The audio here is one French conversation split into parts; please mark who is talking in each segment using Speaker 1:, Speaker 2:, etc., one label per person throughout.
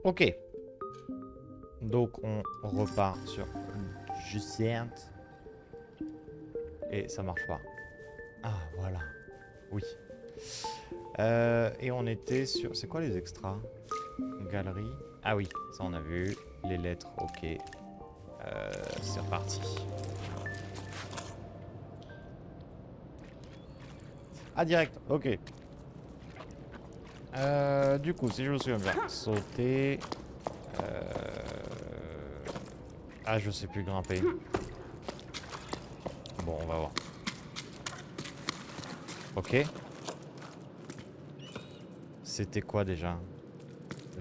Speaker 1: Ok. Donc on repart sur Jussiant. Et ça marche pas. Ah voilà. Oui. Et on était sur... C'est quoi les extras? Galerie. Ah oui, ça on a vu. Les lettres, ok. C'est reparti. Ah direct, ok. Du coup, si je me souviens bien, sauter... Ah, je sais plus grimper. Bon, on va voir. Ok. C'était quoi déjà?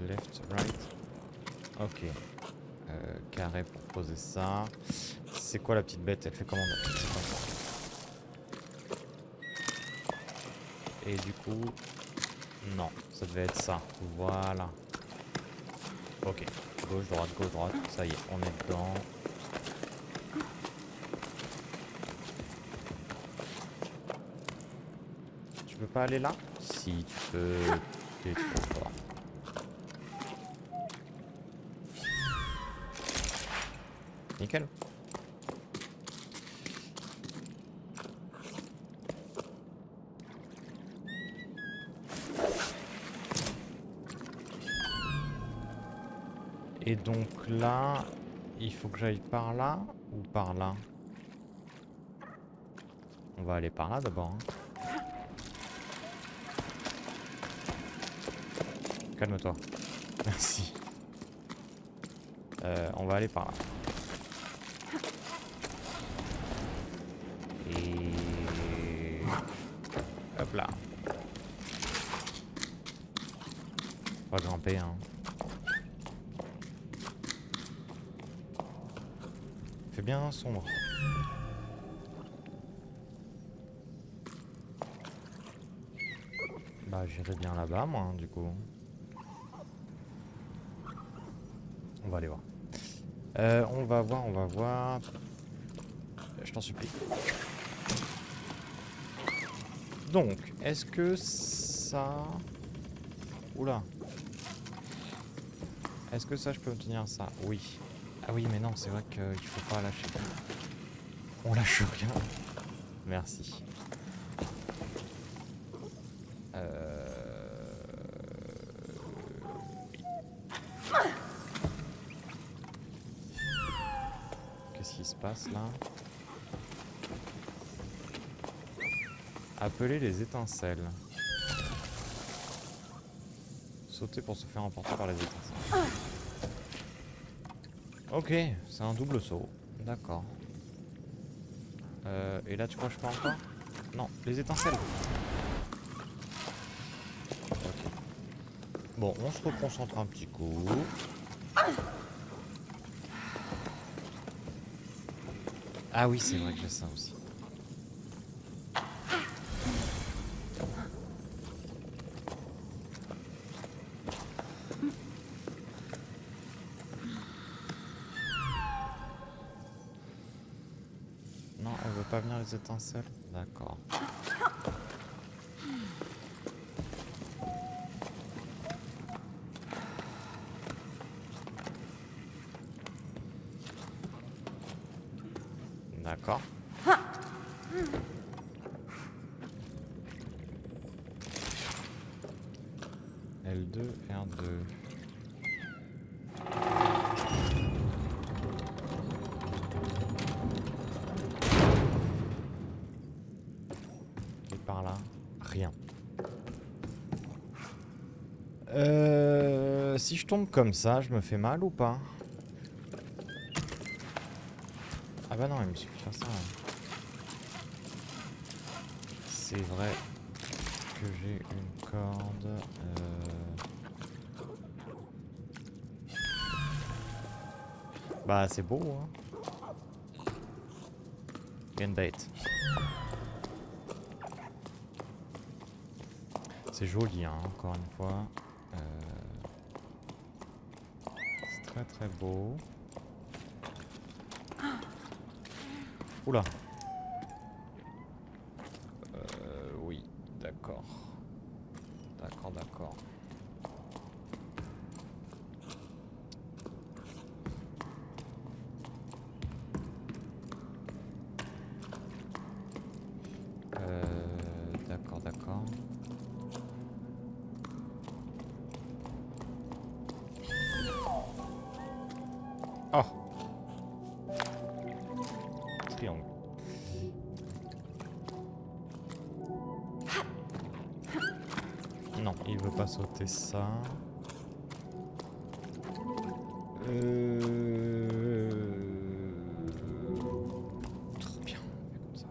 Speaker 1: Left, right. Ok. Carré pour poser ça. C'est quoi la petite bête? Elle fait comment? C'est comme ça. Et du coup... Non, ça devait être ça. Voilà. Ok. Gauche, droite. Ça y est, on est dedans. Tu peux pas aller là? Si, tu peux. T'es trop fort. Nickel. Et donc là, il faut que j'aille par là ou par là? On va aller par là d'abord. Hein. Calme-toi. Merci. On va aller par là. Et... Hop là. On va grimper, hein. Fait bien sombre. Bah j'irai bien là-bas moi hein, du coup. On va aller voir. On va voir. Je t'en supplie. Donc, est-ce que ça... Oula. Est-ce que ça, je peux obtenir ça? Oui. Ah oui, mais non, c'est vrai qu'il faut pas lâcher. On lâche rien. Merci. Qu'est-ce qui se passe là? Appeler les étincelles. Sauter pour se faire emporter par les étincelles. Ok, c'est un double saut. D'accord. Et là, tu crois que je peux encore? Non, les étincelles. Ok. Bon, on se reconcentre un petit coup. Ah oui, c'est vrai que j'ai ça aussi. Non, on veut pas venir les étincelles? D'accord. D'accord. L2, R2. Et par là, rien. Si je tombe comme ça, je me fais mal ou pas? Ah bah non, il me suffit de faire ça. C'est vrai que j'ai une corde. Bah c'est beau, hein. Gunbait. C'est joli, hein, encore une fois. C'est très très beau. Oula. Oui, d'accord. D'accord. Oh! Triangle. Non, il veut pas sauter ça. Trop bien, on fait comme ça.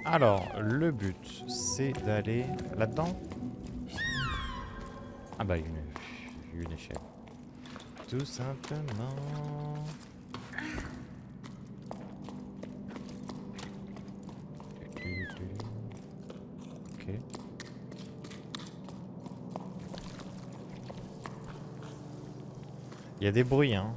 Speaker 1: Alors, le but, c'est d'aller là-dedans. Ah bah, une échelle. Tout simplement. Ok. Il y a des bruits, hein.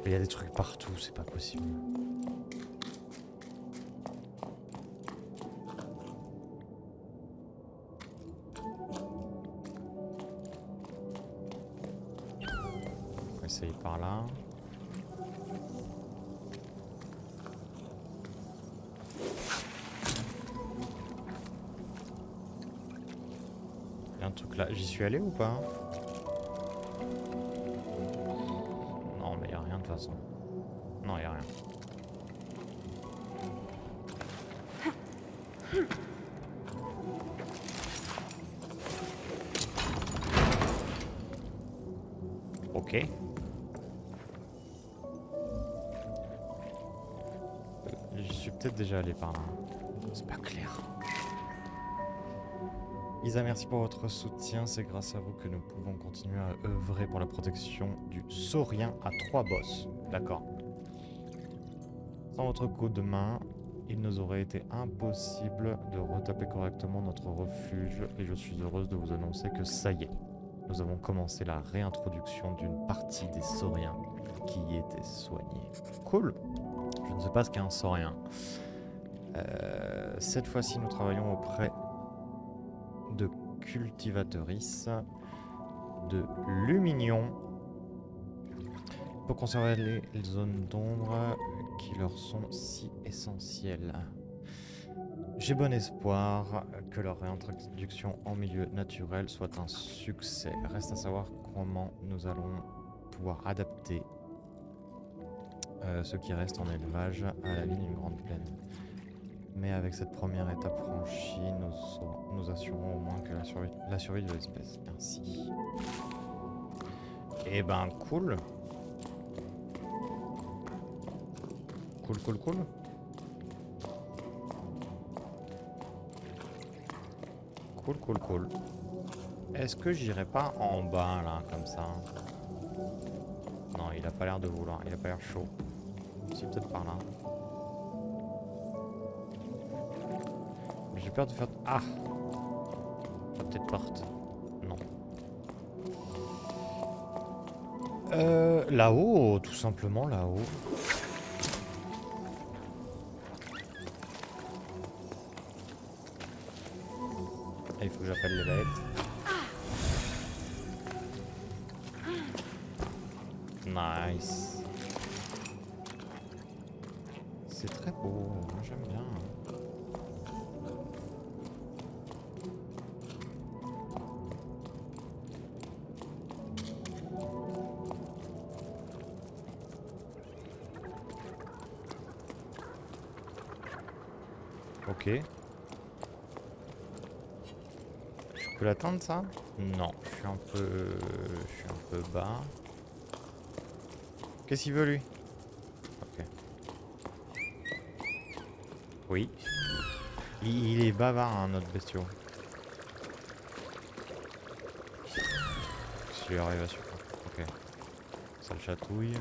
Speaker 1: Il y a des trucs partout, c'est pas possible. On va essayer par là. Il y a un truc là. J'y suis allé ou pas? Non, mais il n'y a rien de toute façon. Non, il n'y a rien. Ok. J'y suis peut-être déjà allé par là. C'est pas clair. Isa, merci pour votre soutien. C'est grâce à vous que nous pouvons continuer à œuvrer pour la protection du saurien à 3 boss. D'accord. Sans votre coup de main, il nous aurait été impossible de retaper correctement notre refuge et je suis heureuse de vous annoncer que ça y est. Nous avons commencé la réintroduction d'une partie des sauriens qui y étaient soignés. Cool. Je ne sais pas ce qu'est un saurien. Cette fois-ci, nous travaillons auprès de cultivatrices de lumignon pour conserver les zones d'ombre qui leur sont si essentielles. J'ai bon espoir que leur réintroduction en milieu naturel soit un succès. Reste à savoir comment nous allons pouvoir adapter ce qui reste en élevage à la vie d'une grande plaine. Mais avec cette première étape franchie, nous assurons au moins que la survie de l'espèce. Merci. Eh ben cool. Cool. Cool. Est-ce que j'irai pas en bas là, comme ça? Non, il a pas l'air de vouloir, il a pas l'air chaud. Si, peut-être par là. Mais j'ai peur de faire... Ah! La petite porte. Non. Là-haut, tout simplement là-haut. Il faut que j'appelle les bêtes. Nice. C'est très beau, moi j'aime bien. Ok. Je peux l'atteindre ça? Non, je suis un peu bas. Qu'est-ce qu'il veut lui? Ok. Oui. Il est bavard, hein, notre bestiau. Si je lui arrive à suivre. Ok. Ça le chatouille.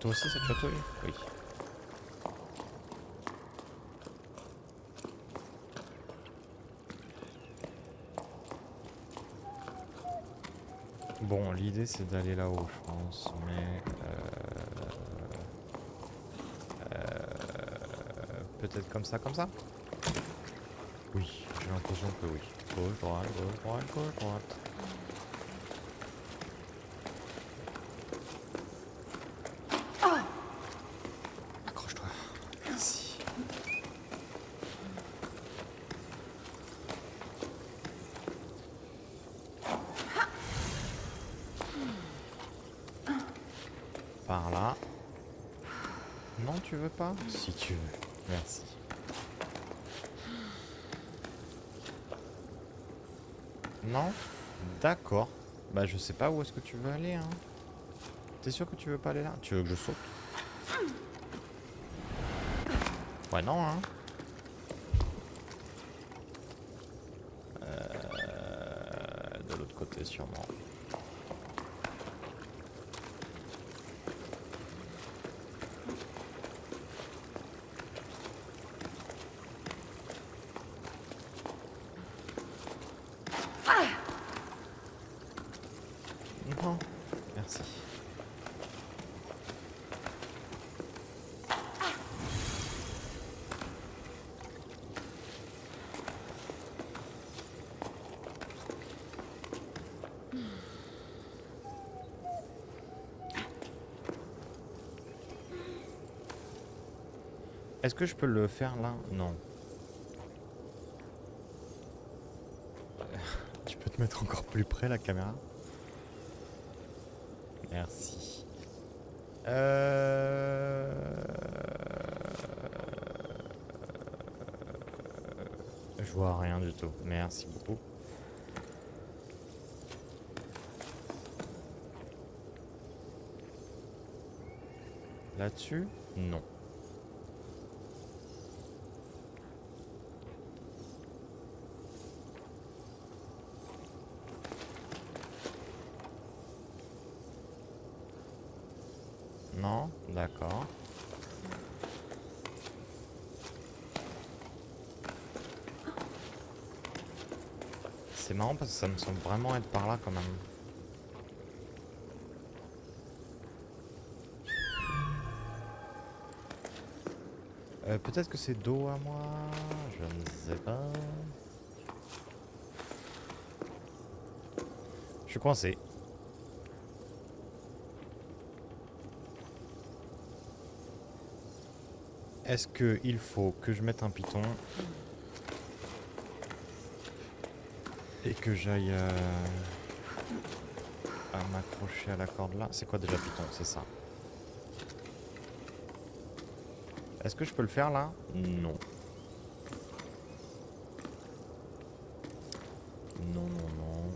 Speaker 1: Toi aussi ça te chatouille? Oui. Bon, l'idée c'est d'aller là-haut, je pense, mais peut-être comme ça, comme ça? Oui, j'ai l'impression que oui. Gauche, droite, gauche, droite, gauche, droite. Accroche-toi. Merci. Par là. Non, tu veux pas? Si tu veux. Merci. Non? D'accord. Bah je sais pas où est-ce que tu veux aller, hein. T'es sûr que tu veux pas aller là? Tu veux que je saute? Ouais, non, hein. De l'autre côté, sûrement. Non, merci. Est-ce que je peux le faire là? Non. Tu peux te mettre encore plus près la caméra? Merci. Je vois rien du tout. Merci beaucoup. Là-dessus? Non. Non? D'accord. C'est marrant parce que ça me semble vraiment être par là quand même. Peut-être que c'est dos à moi, je ne sais pas. Je suis coincé. Est-ce qu'il faut que je mette un piton et que j'aille à m'accrocher à la corde là? C'est quoi déjà piton? C'est ça. Est-ce que je peux le faire là? Non. Non, non, non.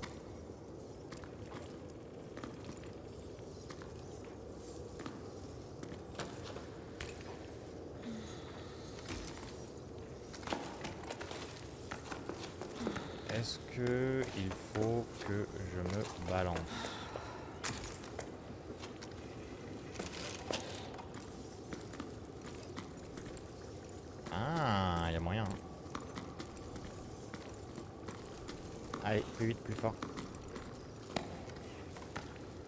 Speaker 1: Est-ce que il faut que je me balance? Ah, il y a moyen, hein. Allez, plus vite, plus fort.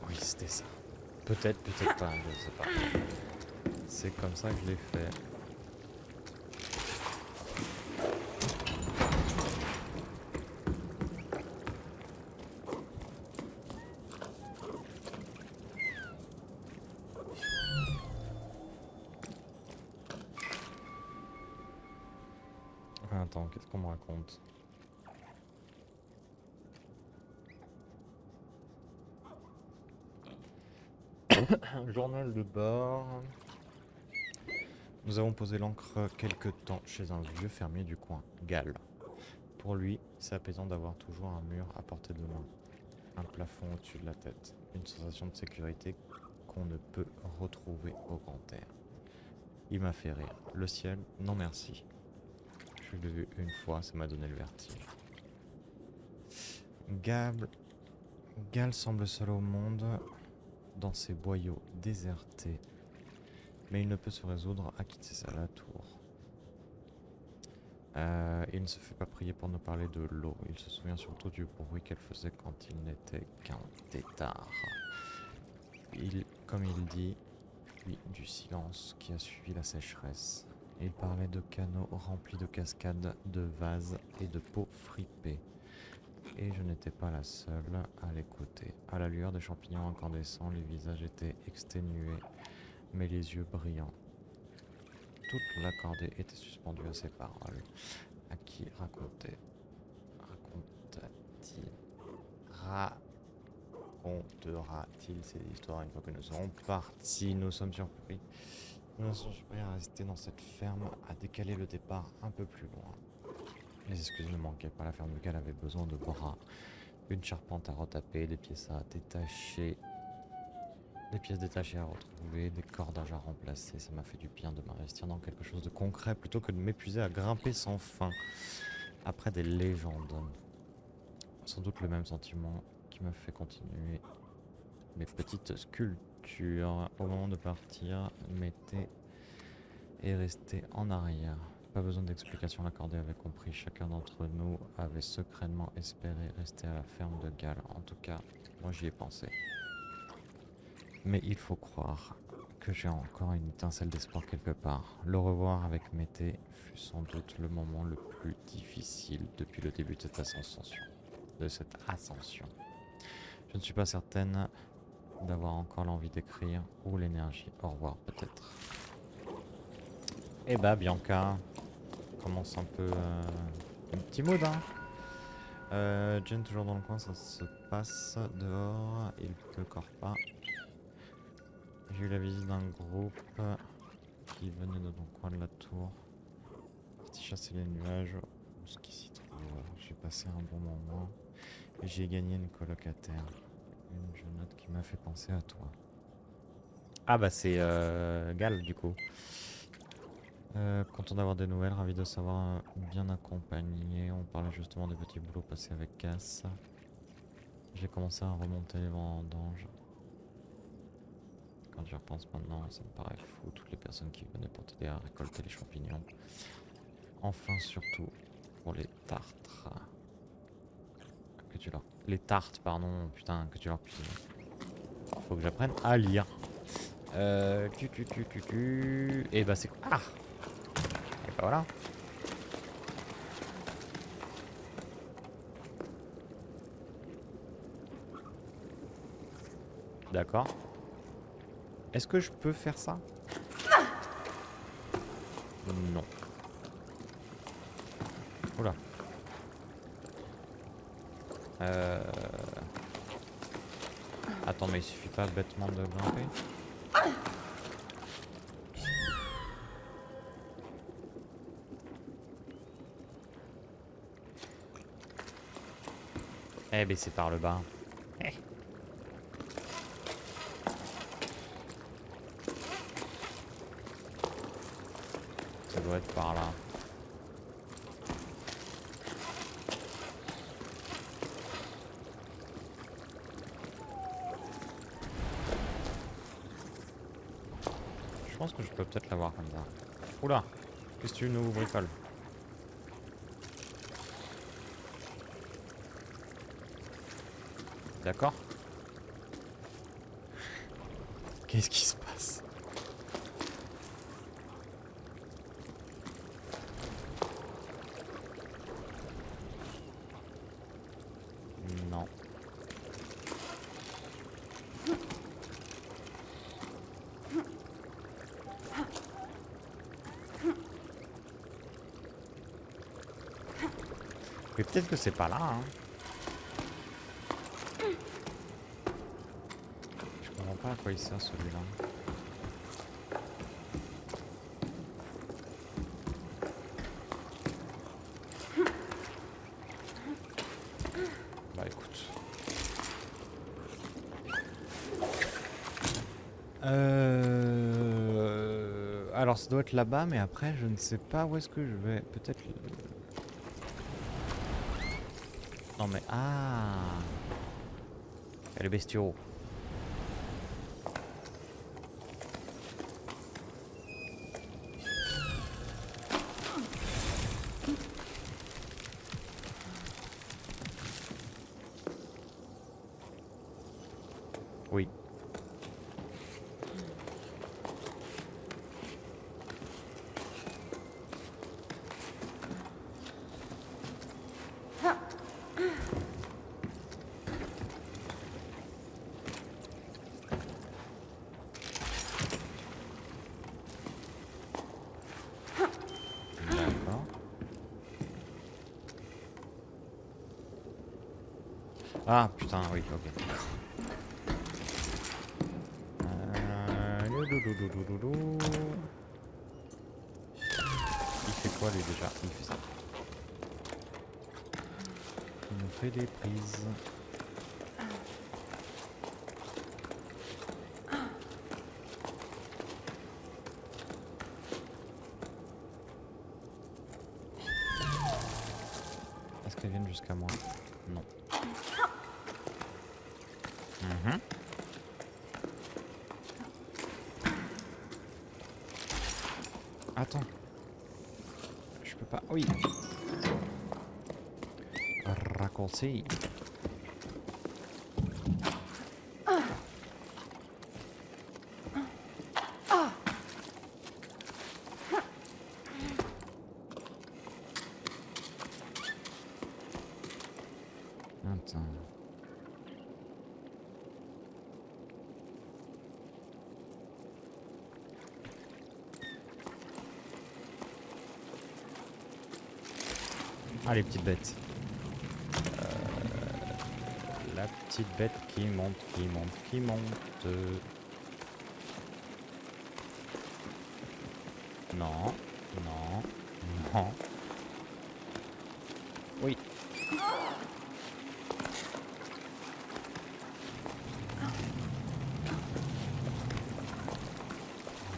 Speaker 1: Oui, c'était ça. Peut-être, peut-être pas, je sais pas. C'est comme ça que je l'ai fait. Attends, qu'est-ce qu'on me raconte? Journal de bord. Nous avons posé l'ancre quelque temps chez un vieux fermier du coin, Gall. Pour lui, c'est apaisant d'avoir toujours un mur à portée de main, un plafond au-dessus de la tête, une sensation de sécurité qu'on ne peut retrouver au grand air. Il m'a fait rire. Le ciel, non merci. Je l'ai vu une fois, ça m'a donné le vertige. Gall semble seul au monde, dans ses boyaux désertés, mais il ne peut se résoudre à quitter la tour. Il ne se fait pas prier pour nous parler de l'eau. Il se souvient surtout du bruit qu'elle faisait quand il n'était qu'un tétard. Comme il dit, puis du silence qui a suivi la sécheresse. Il parlait de canaux remplis de cascades, de vases et de pots fripés. Et je n'étais pas la seule à l'écouter. À la lueur des champignons incandescents, les visages étaient exténués, mais les yeux brillants. Toute la cordée était suspendue à ses paroles. À qui raconta-t-il Racontera-t-il ces histoires une fois que nous serons partis? Nous sommes surpris. Nous sommes surpris à rester dans cette ferme, à décaler le départ un peu plus loin. Les excuses ne manquaient pas, la ferme locale avait besoin de bras. Une charpente à retaper, des pièces à détacher, des pièces détachées à retrouver, des cordages à remplacer. Ça m'a fait du bien de m'investir dans quelque chose de concret plutôt que de m'épuiser à grimper sans fin après des légendes. Sans doute le même sentiment qui m'a fait continuer mes petites sculptures. Au moment de partir, m'était et resté en arrière. Pas besoin d'explication, la cordée avait compris. Chacun d'entre nous avait secrètement espéré rester à la ferme de Galles. En tout cas, moi j'y ai pensé. Mais il faut croire que j'ai encore une étincelle d'espoir quelque part. Le revoir avec Mété fut sans doute le moment le plus difficile depuis le début de cette ascension. Je ne suis pas certaine d'avoir encore l'envie d'écrire ou l'énergie. Au revoir peut-être. Eh bah Bianca, commence un peu un petit mood hein. Jen toujours dans le coin, ça se passe dehors, il pleut encore pas. J'ai eu la visite d'un groupe qui venait de ton coin de la tour. Qui chasser les nuages, ce qui s'y trouve. J'ai passé un bon moment et j'ai gagné une colocataire. Une jeune note qui m'a fait penser à toi. Ah bah c'est Gal du coup. Content d'avoir des nouvelles, ravi de savoir bien accompagné. On parlait justement des petits boulots passés avec Cass. J'ai commencé à remonter les vendanges. Quand j'y repense maintenant, ça me paraît fou. Toutes les personnes qui venaient pour t'aider à récolter les champignons. Enfin, surtout pour les tartres. Les tartes, pardon, putain, que tu leur cuisines. Faut que j'apprenne à lire. Et bah c'est quoi? Ah! Et bah voilà. D'accord. Est-ce que je peux faire ça? Non. Oula. Attends, mais il suffit pas bêtement de grimper. Eh ben c'est par le bas. Eh. Ça doit être par là. Je pense que je peux peut-être l'avoir comme ça. Oula, qu'est-ce que tu nous bricoles? D'accord. Qu'est-ce qui se passe? Non. Mais peut-être que c'est pas là, hein. Je comprends pas à quoi il sert celui-là. Bah écoute. Alors ça doit être là-bas, mais après je ne sais pas où est-ce que je vais. Peut-être... Non mais... Ah! Il y a les bestiaux. Oui. Ah putain, oui, ok. Loulouloulouloulou. Il fait quoi lui déjà? Il fait ça. Il nous fait des prises. Est-ce qu'elles viennent jusqu'à moi? Non. Mhm. Attends. Je peux pas. Oui. Raccourci. Attends. Ah, les petites bêtes. La petite bête qui monte, qui monte, qui monte. Non, non, non. Oui.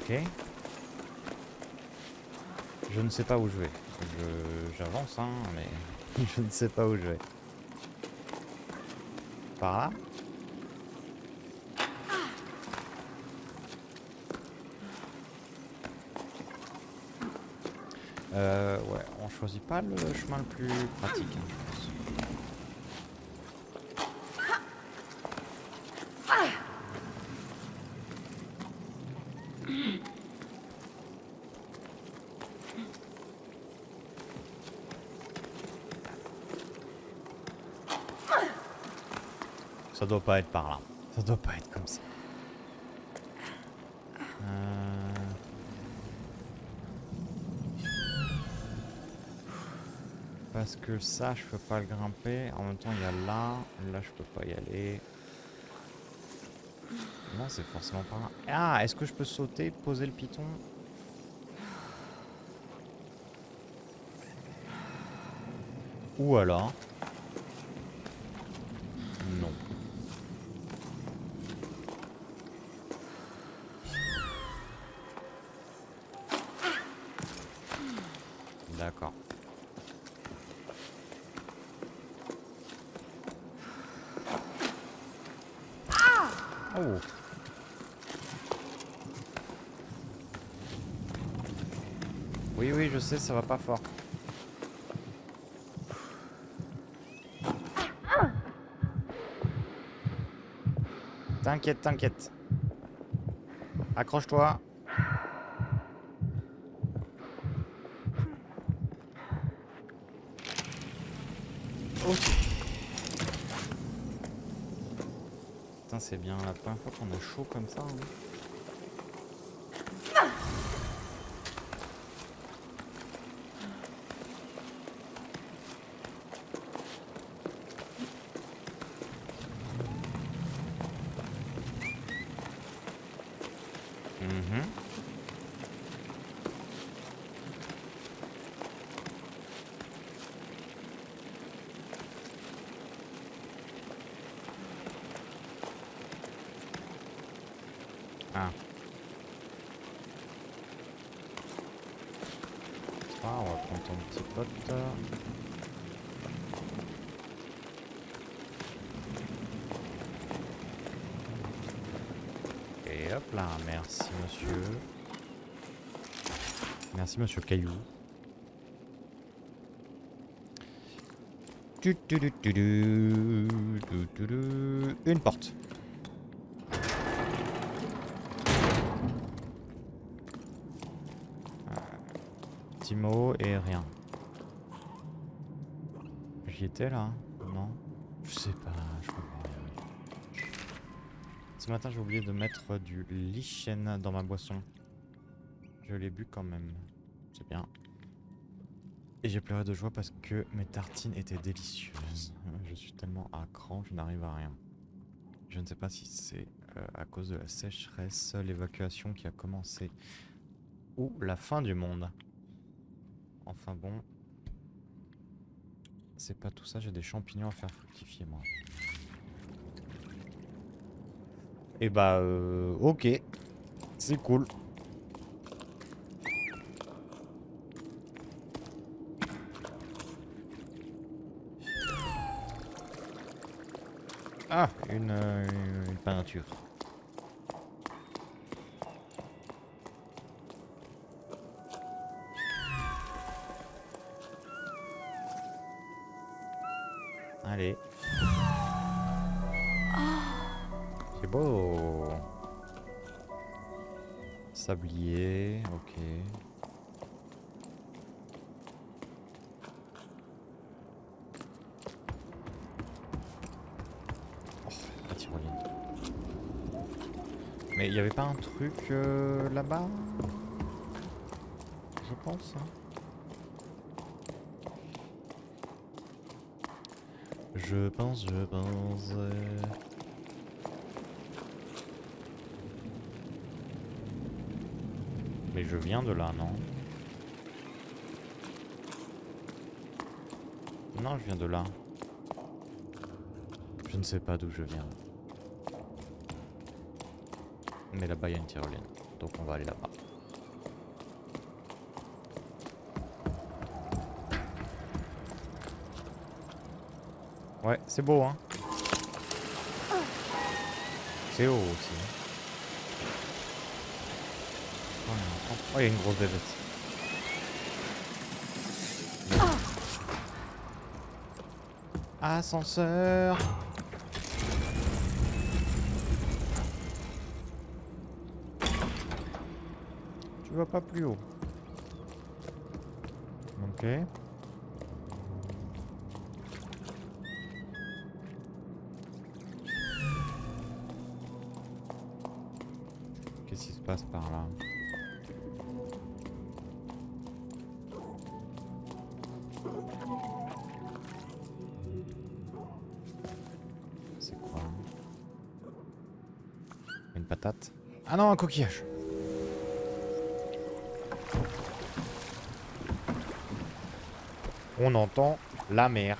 Speaker 1: Ok. Je ne sais pas où je vais. J'avance, hein, mais je ne sais pas où je vais. Par là? Ouais, on choisit pas le chemin le plus pratique, hein, je pense. Ça doit pas être par là. Ça doit pas être comme ça. Parce que ça, je peux pas le grimper. En même temps, il y a là. Là, je peux pas y aller. Non, c'est forcément par là. Ah, est-ce que je peux sauter, poser le piton? Ou alors... Non. D'accord. Oh! Oui, oui, je sais, ça va pas fort. T'inquiète, t'inquiète. Accroche-toi. Ok. Putain, c'est bien la première fois qu'on a chaud comme ça. Hein. Mhm. Ah. Ah, on va prendre ton petit pote. Et hop là, merci monsieur. Merci monsieur Caillou. Une porte. Petit mot et rien. J'y étais là? Non? Je sais pas, je comprends rien. Ce matin j'ai oublié de mettre du lichen dans ma boisson. Je l'ai bu quand même. C'est bien. Et j'ai pleuré de joie parce que mes tartines étaient délicieuses. Je suis tellement à cran, je n'arrive à rien. Je ne sais pas si c'est à cause de la sécheresse, l'évacuation qui a commencé, ou la fin du monde. Enfin bon, c'est pas tout ça, j'ai des champignons à faire fructifier moi. Et bah ok, c'est cool. Ah, une peinture. Allez. C'est beau. Sablier, ok. Oh, la tyrolienne. Mais il n'y avait pas un truc là-bas? Je pense. Hein. Je pense. Mais je viens de là, non? Non, je viens de là. Je ne sais pas d'où je viens. Mais là-bas, il y a une tyrolienne. Donc on va aller là-bas. Ouais, c'est beau, hein. C'est haut aussi. Oh, il y a une grosse bébête. Ascenseur. Tu vas pas plus haut. Ok. Qu'est-ce qui se passe par là? C'est quoi? Une patate? Ah non, un coquillage! On entend la mer.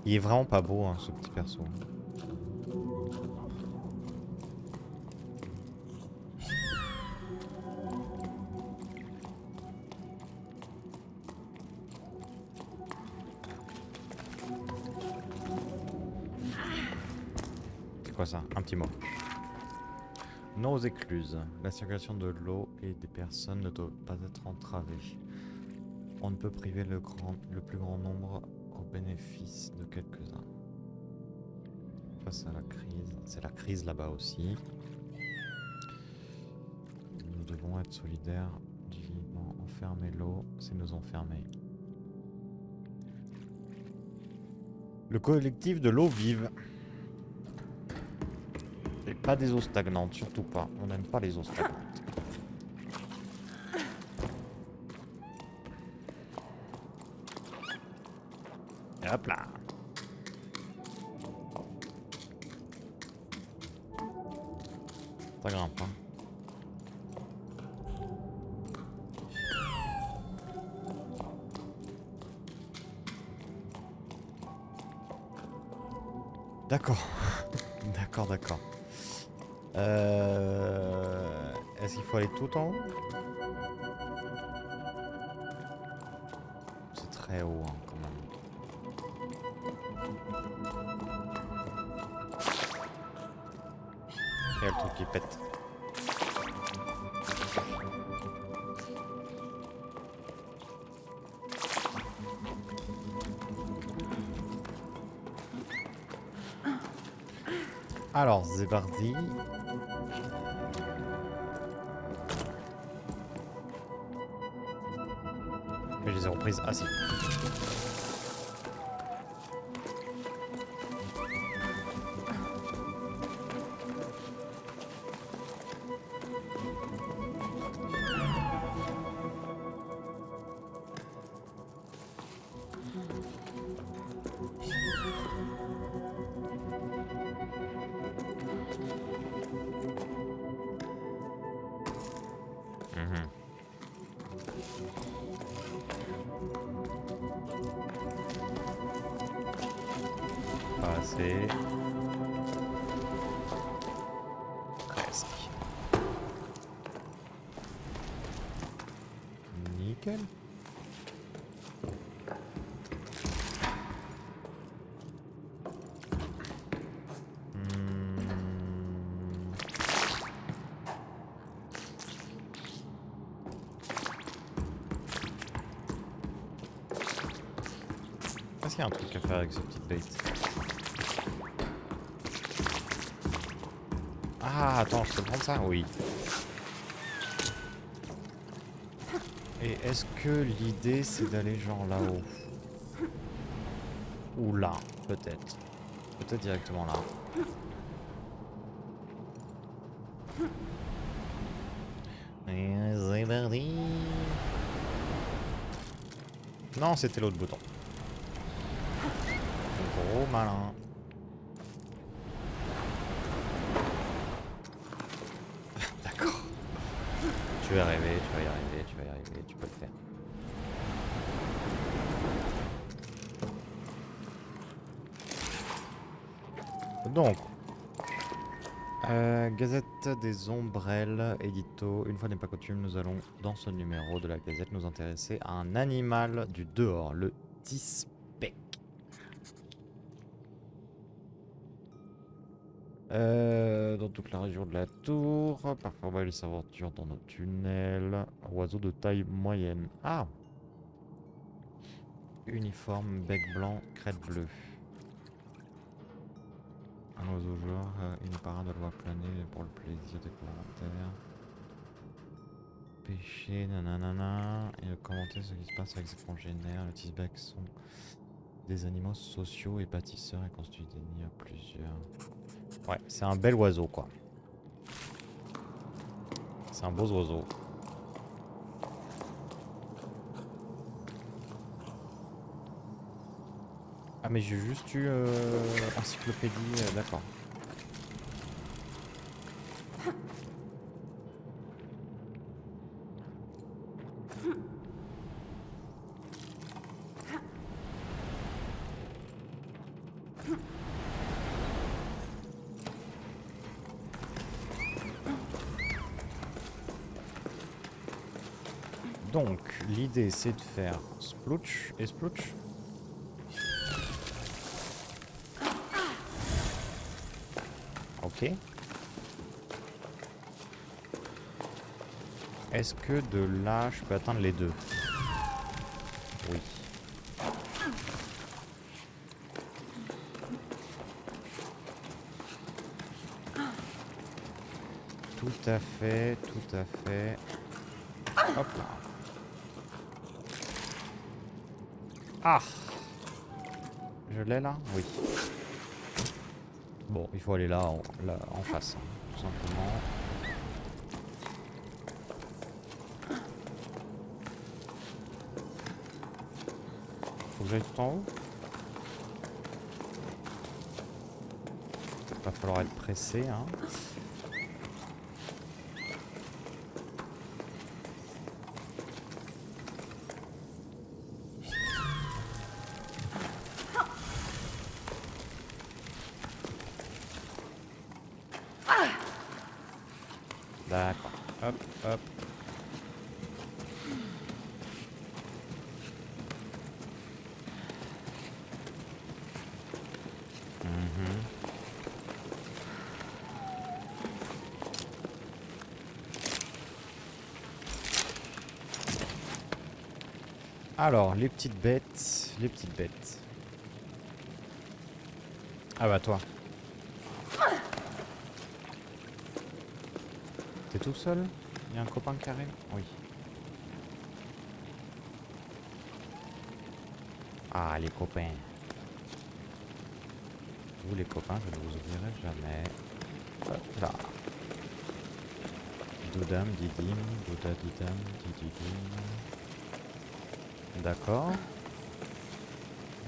Speaker 1: Il est vraiment pas beau, hein, ce petit perso. C'est quoi ça? Un petit mot. Non aux écluses. La circulation de l'eau et des personnes ne doit pas être entravée. On ne peut priver le plus grand nombre au bénéfice de quelques-uns. Face à la crise. C'est la crise là-bas aussi. Nous devons être solidaires du vivant. Enfermer l'eau, c'est nous enfermer. Le collectif de l'eau vive. Et pas des eaux stagnantes, surtout pas. On n'aime pas les eaux stagnantes. Et hop là. Ça grimpe, hein. D'accord. D'accord. Est-ce qu'il faut aller tout en haut? C'est très haut, hein, quand même. y a le truc qui pète. Alors, c'est parti. Mais je les ai reprises. Ah si. Mhm. Pas assez. Presque. Nickel. Est-ce qu'il y a un truc à faire avec ce petit bait? Ah, attends, je peux prendre ça? Oui. Et est-ce que l'idée c'est d'aller genre là-haut? Ou là, peut-être. Peut-être directement là. Et c'est parti. Non, c'était l'autre bouton. Gros malin. D'accord. Tu vas y arriver, tu vas y arriver, tu vas y arriver, tu peux le faire. Donc, Gazette des Ombrelles, édito. Une fois n'est pas coutume, nous allons, dans ce numéro de la Gazette, nous intéresser à un animal du dehors, le tispec. Dans toute la région de la Tour, parfois il s'aventure dans nos tunnels. Oiseau de taille moyenne. Ah! Uniforme, bec blanc, crête bleue. Un oiseau joueur, une parade doit planer pour le plaisir des commentaires. Pêcher, nanana, et commenter ce qui se passe avec ses congénères. Les tisbecs sont des animaux sociaux et bâtisseurs et constituent des nids à plusieurs. Ouais, c'est un bel oiseau quoi. C'est un beau oiseau. Ah mais j'ai juste eu encyclopédie, d'accord. Donc l'idée c'est de faire splouch et splouch. Ok. Est-ce que de là, je peux atteindre les deux? Oui. Tout à fait, tout à fait. Hop là. Ah! Je l'ai là? Oui. Bon, il faut aller là en face, hein, tout simplement. Faut que j'aille tout en haut? Va falloir être pressé, hein. D'accord. Hop, hop. Alors, les petites bêtes, les petites bêtes. Ah bah toi. T'es tout seul? Il y a un copain qui arrive? Oui. Ah, les copains. Vous les copains, je ne vous oublierai jamais. Hop là. Doudam, didim, douda didam, dididim. D'accord.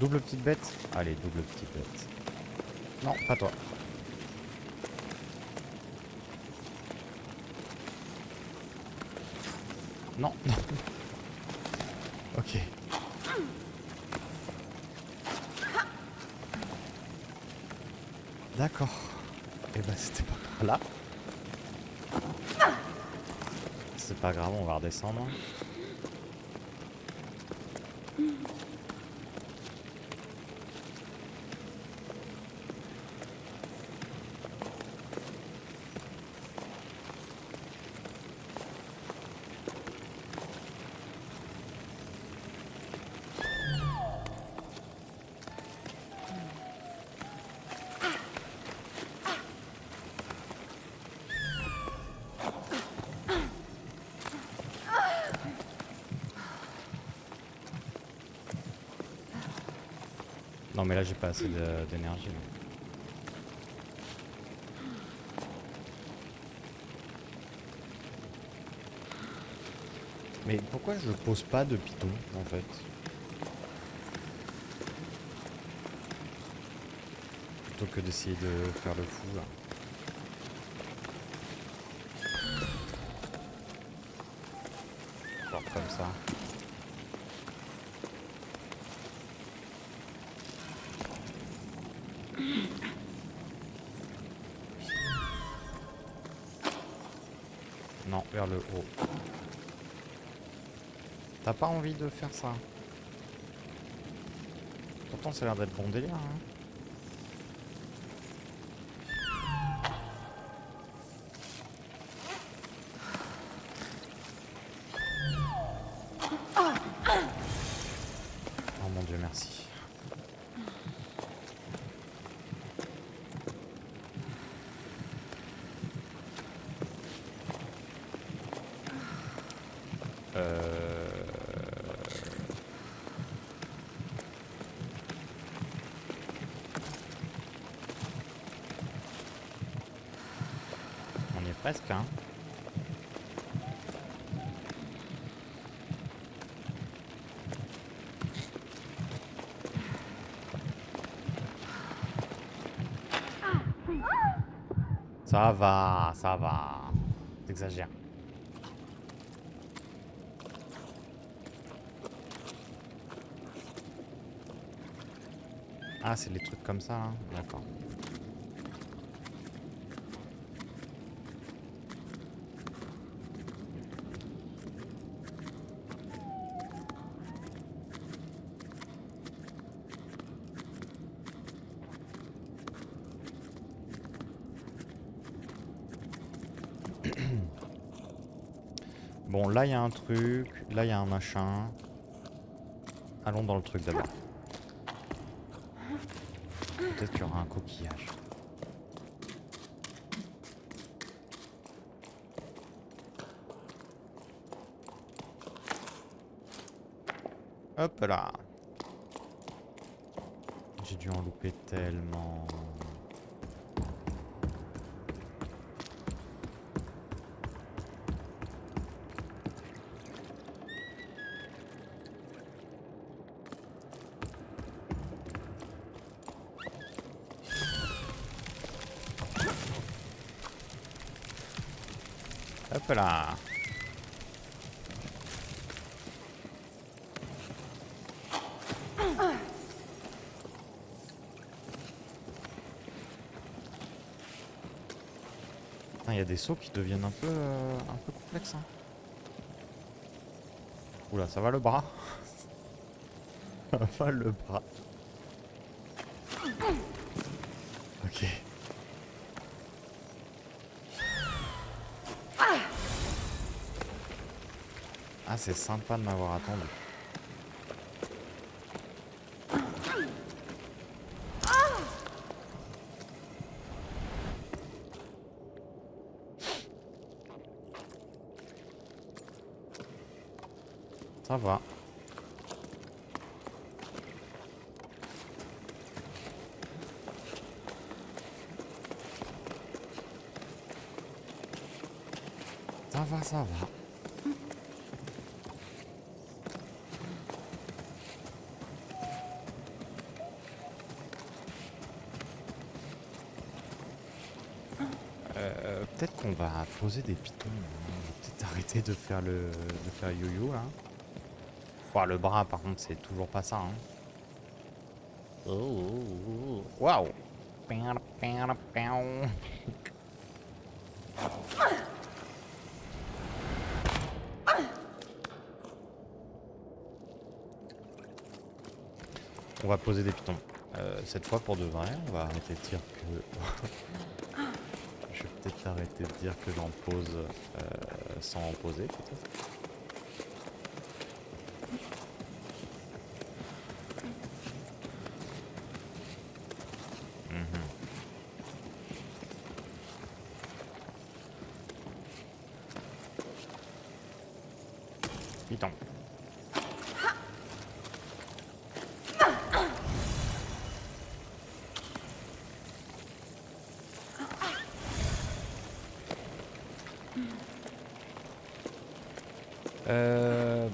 Speaker 1: Double petite bête? Allez, double petite bête. Non, pas toi. Non, non. Ok. D'accord. Et bah c'était pas par là. C'est pas grave, on va redescendre. Non mais là j'ai pas assez d'énergie. Mais pourquoi je pose pas de piton en fait? Plutôt que d'essayer de faire le fou là. Genre comme ça. Non, vers le haut. T'as pas envie de faire ça? Pourtant ça a l'air d'être bon délire hein. Oh mon dieu, merci. On y est presque hein. Ça va, ça va. T'exagères. Ah, c'est les trucs comme ça, hein. D'accord. Bon, là, il y a un truc. Là, il y a un machin. Allons dans le truc d'abord. Peut-être qu'il y aura un coquillage. Hop là. J'ai dû en louper tellement. Hop là. Il y a des sauts qui deviennent un peu complexes. Hein. Oula, ça va le bras. Ça va le bras. Ok. Ah, c'est sympa de m'avoir attendu. Ça va. Ça va, ça va. Peut-être qu'on va poser des pitons. On va peut-être arrêter de faire yo-yo là. Bon, le bras par contre c'est toujours pas ça. Hein. Oh, waouh. On va poser des pitons. Cette fois pour de vrai, on va arrêter de dire que... Je vais peut-être arrêter de dire que j'en pose sans en poser peut-être. Mhm. Piton.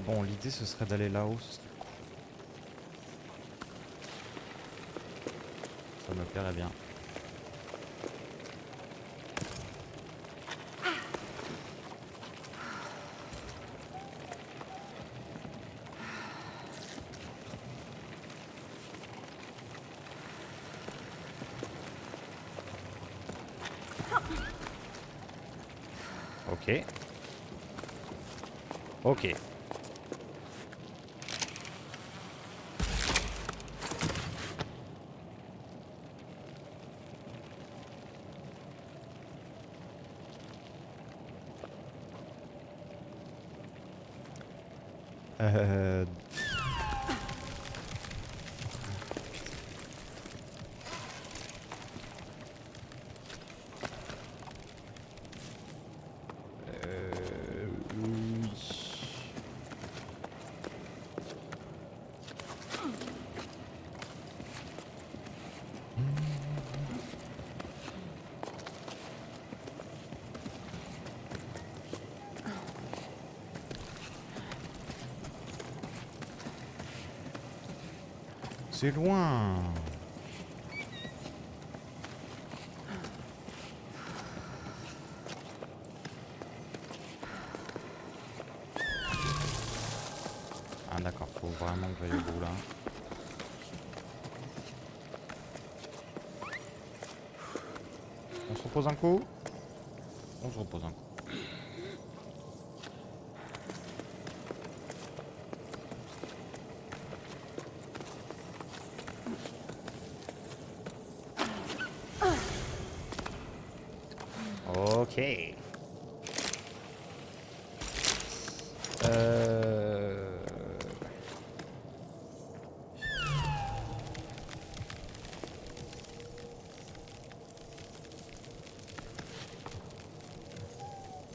Speaker 1: Bon, l'idée ce serait d'aller là-haut. Ça me plairait bien. Ok. Ok. Euh... Oui. C'est loin. Ah d'accord, faut vraiment que j'aille au bout là. On se repose un coup. On se repose un coup. Ok.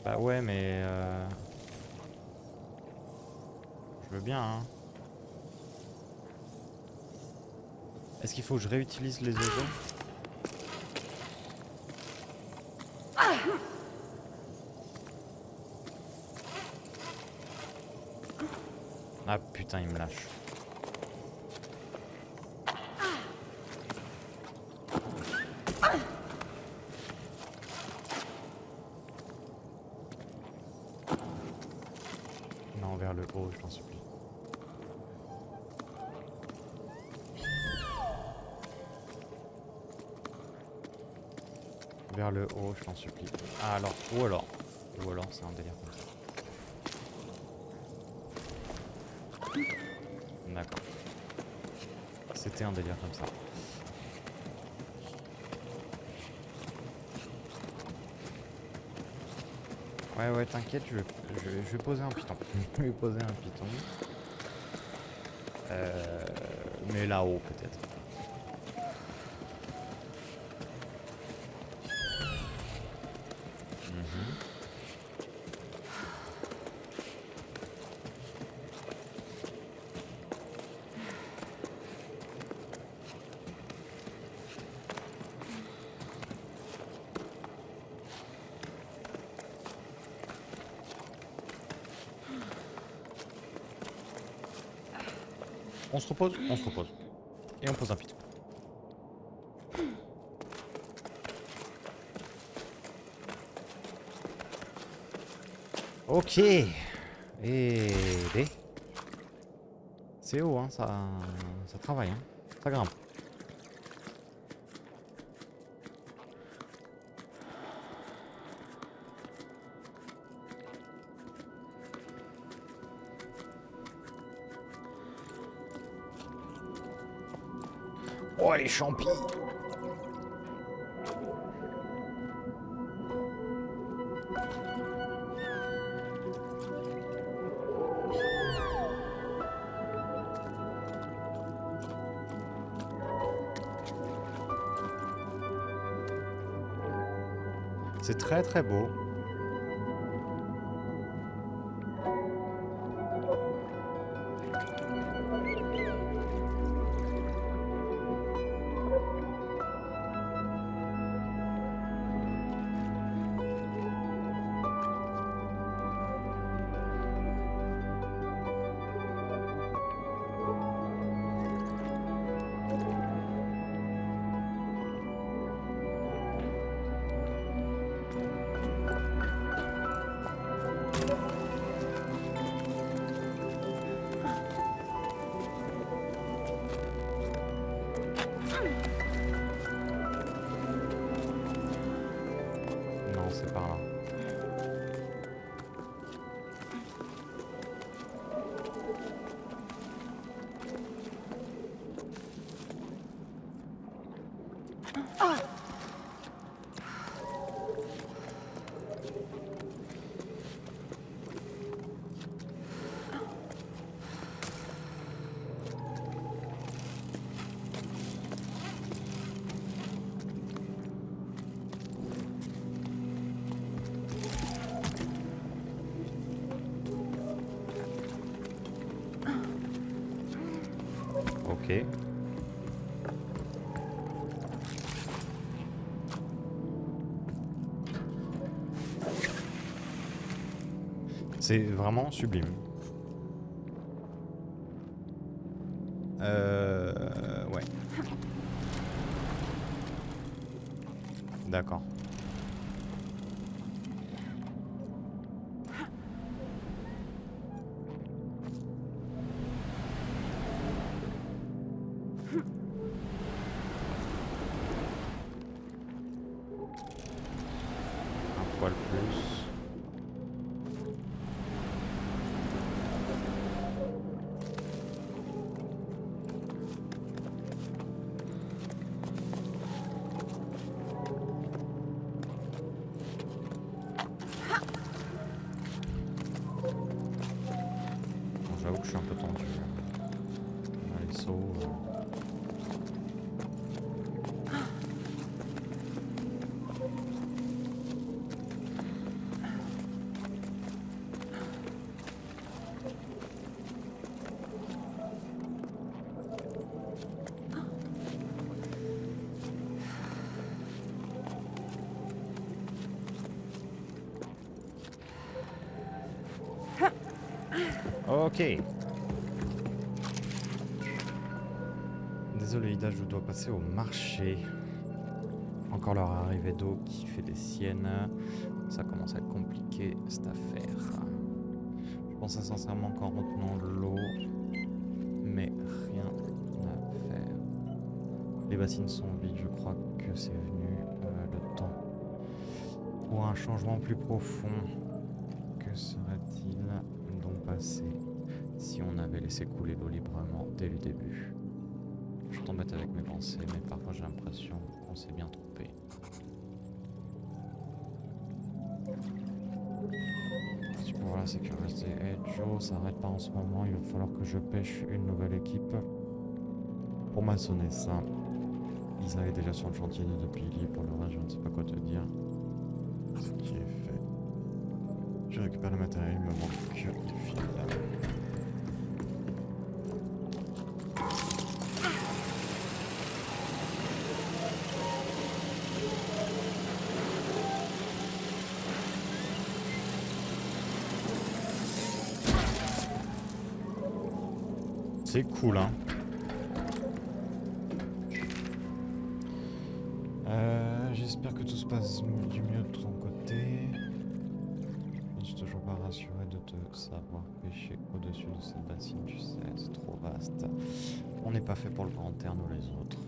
Speaker 1: Bah ouais, mais je veux bien, hein. Est-ce qu'il faut que je réutilise les oiseaux? Ah putain, il me lâche. Non, vers le haut, je t'en supplie. Vers le haut, je t'en supplie. Ah alors, ou alors c'est un délire comme ça. D'accord. C'était un délire comme ça. Ouais, t'inquiète, je vais poser un piton. Je vais poser un piton. Mais là-haut peut-être. On se repose. On se repose. Et on pose un piton. Ok. Et c'est haut, hein, ça travaille, hein. Ça grimpe. Oh les champis! C'est très très beau. Non, c'est par là. Ok. C'est vraiment sublime. Ouais. D'accord. Un poil plus. Bon, j'avoue que je suis un peu tendu. Les sauts. Ok. Désolé Ida, je dois passer au marché. Encore leur arrivée d'eau qui fait des siennes. Ça commence à être compliqué cette affaire. Je pensais sincèrement qu'en retenant l'eau, mais rien à faire. Les bassines sont vides, je crois que c'est venu le temps pour un changement plus profond. Que serait-il donc passé si on avait laissé couler l'eau librement dès le début? Je t'embête avec mes pensées, mais parfois j'ai l'impression qu'on s'est bien trompé. Si pour la sécurité, Joe s'arrête pas en ce moment, il va falloir que je pêche une nouvelle équipe pour maçonner ça. Isa est déjà sur le chantier depuis Lille, pour le reste je ne sais pas quoi te dire. Ce qui est fait. Je récupère le matériel, il me manque que du fil. C'est cool, hein. J'espère que tout se passe du mieux de ton côté. Je suis toujours pas rassuré de te savoir pêcher au-dessus de cette bassine, tu sais, c'est trop vaste. On n'est pas fait pour le grand air, nous les autres.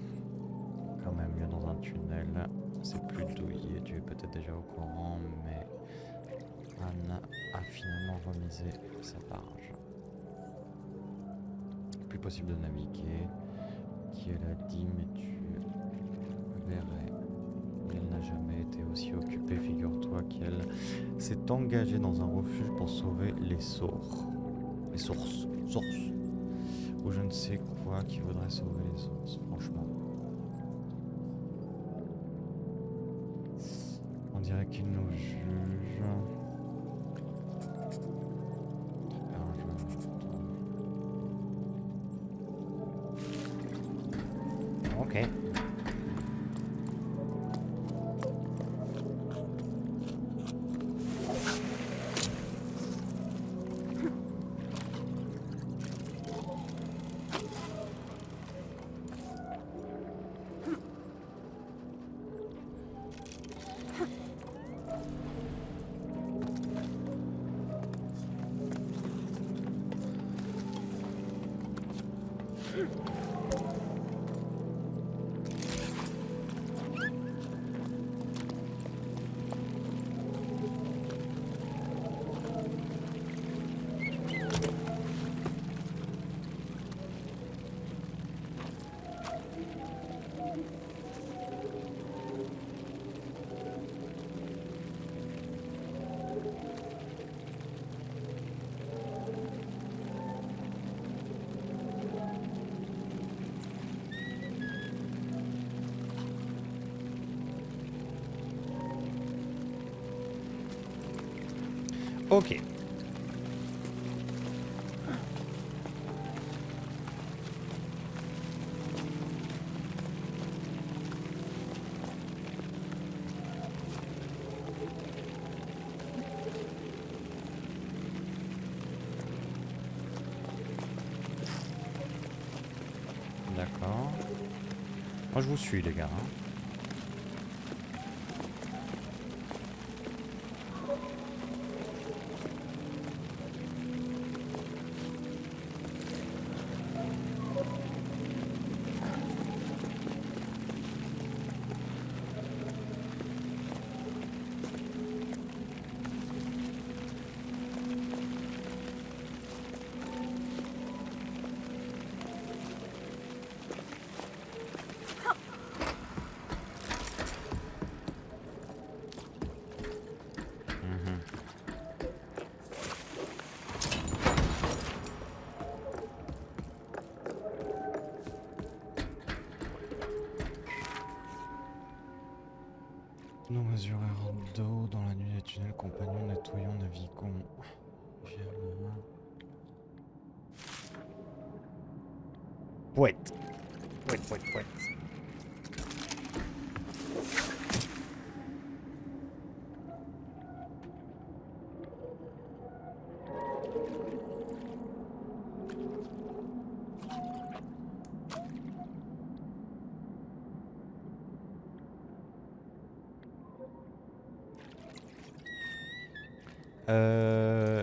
Speaker 1: Quand même mieux dans un tunnel, c'est plus douillet, tu es peut-être déjà au courant, mais Anne a finalement remisé sa barge. Plus possible de naviguer, qui elle a dit, mais tu verrais. Elle n'a jamais été aussi occupée, figure-toi qu'elle s'est engagée dans un refuge pour sauver les sourds. Les sources. Ou je ne sais quoi qui voudrait sauver les sources, franchement. On dirait qu'il nous juge. Ok. Ok. D'accord. Moi je vous suis les gars. Hein. Nous mesurèrent d'eau dans la nuit des tunnels, compagnons, nettoyons, naviguons. Pouette. Pouette.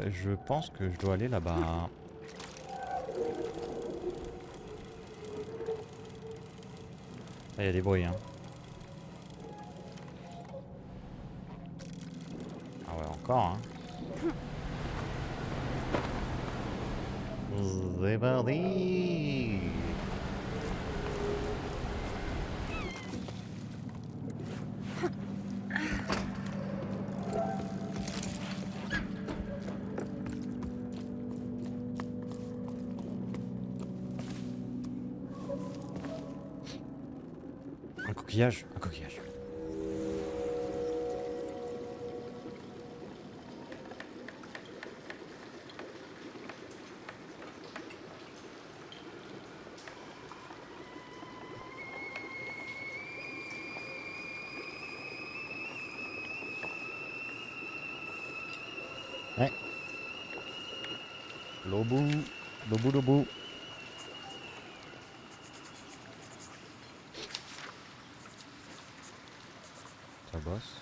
Speaker 1: Je pense que je dois aller là-bas. Il y a des bruits, hein. Ah ouais, encore, hein. C'est parti. Un coquillage. Ouais. L'obou. notre boss.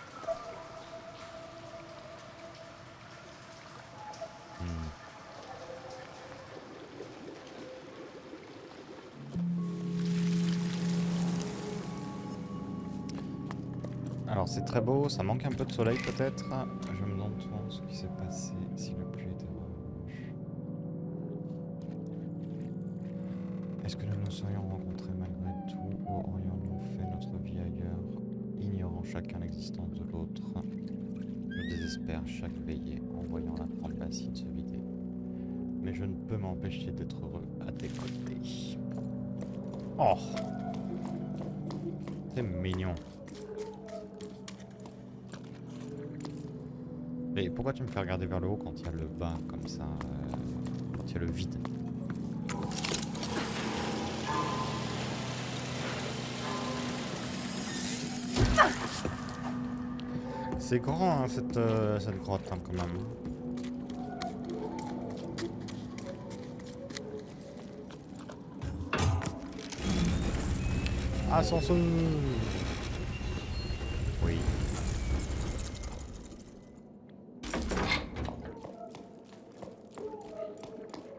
Speaker 1: Alors c'est très beau, ça manque un peu de soleil peut-être. Je me demande souvent ce qui s'est passé si la pluie était revanche. Est-ce que nous nous serions rencontrés malgré tout ou aurions-nous fait notre vie ailleurs, ignorant chacun l'existence de l'autre? Je désespère chaque veillée en voyant la grande bassine se vider. Mais je ne peux m'empêcher d'être heureux à tes côtés. Oh, c'est mignon. Mais pourquoi tu me fais regarder vers le haut quand il y a le bas comme ça, quand il y a le vide? C'est grand hein, cette grotte hein, quand même. Ascension. Oui.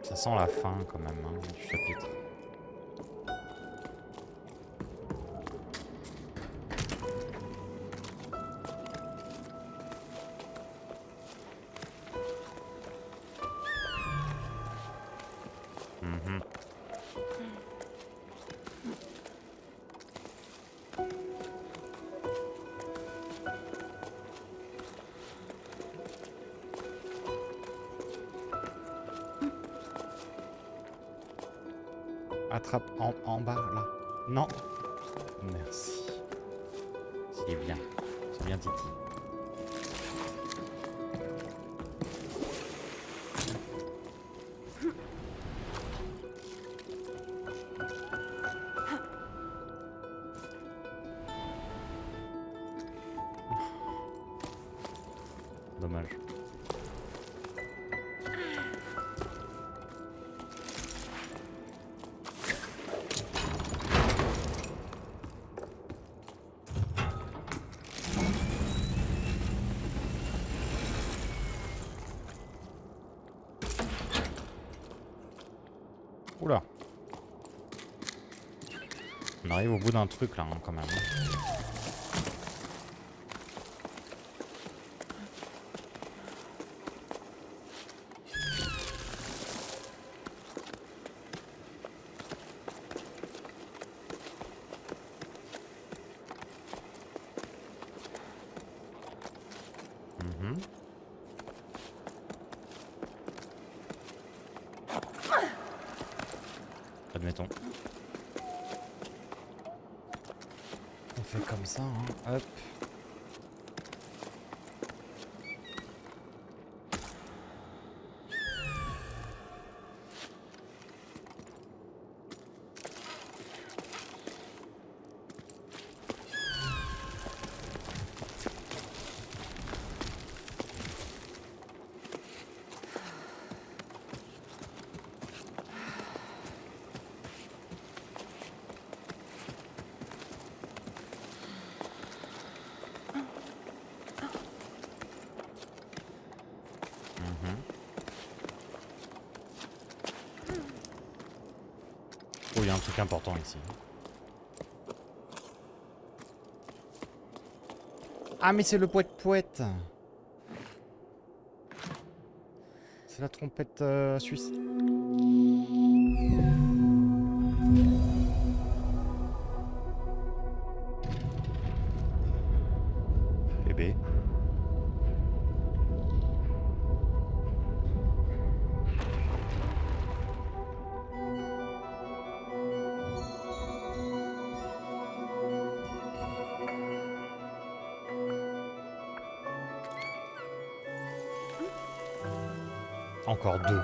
Speaker 1: Ça sent la fin quand même hein, du chapitre. Attrape en bas là. Non. Merci. C'est bien. C'est bien Titi. Dommage. Oula. On arrive au bout d'un truc là hein, quand même. Admettons. On fait comme ça, hein. Hop. Oh, il y a un truc important ici. Ah, mais c'est le poète-poète. C'est la trompette suisse. Bébé. Encore deux.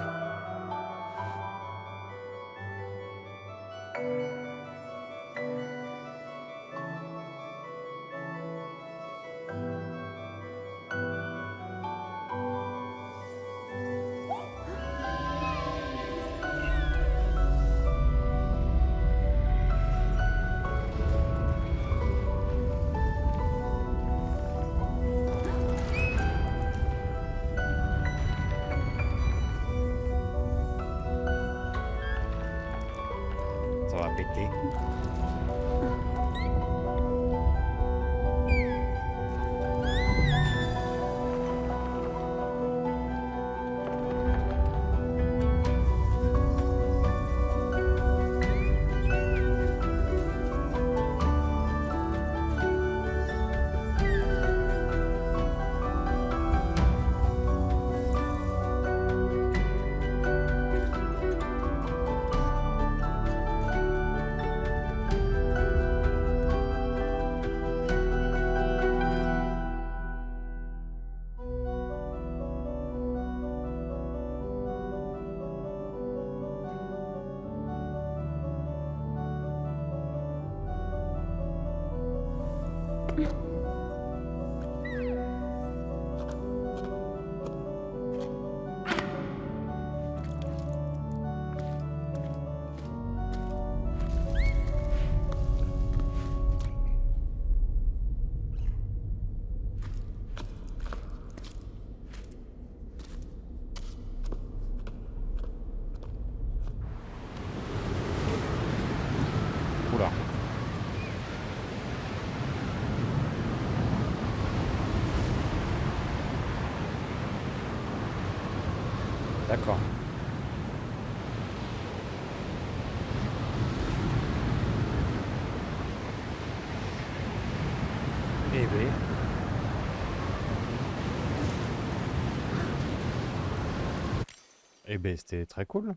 Speaker 1: Oula. D'accord. Eh ben. Eh ben, c'était très cool.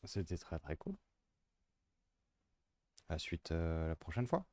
Speaker 1: C'était très très cool. À la suite la prochaine fois.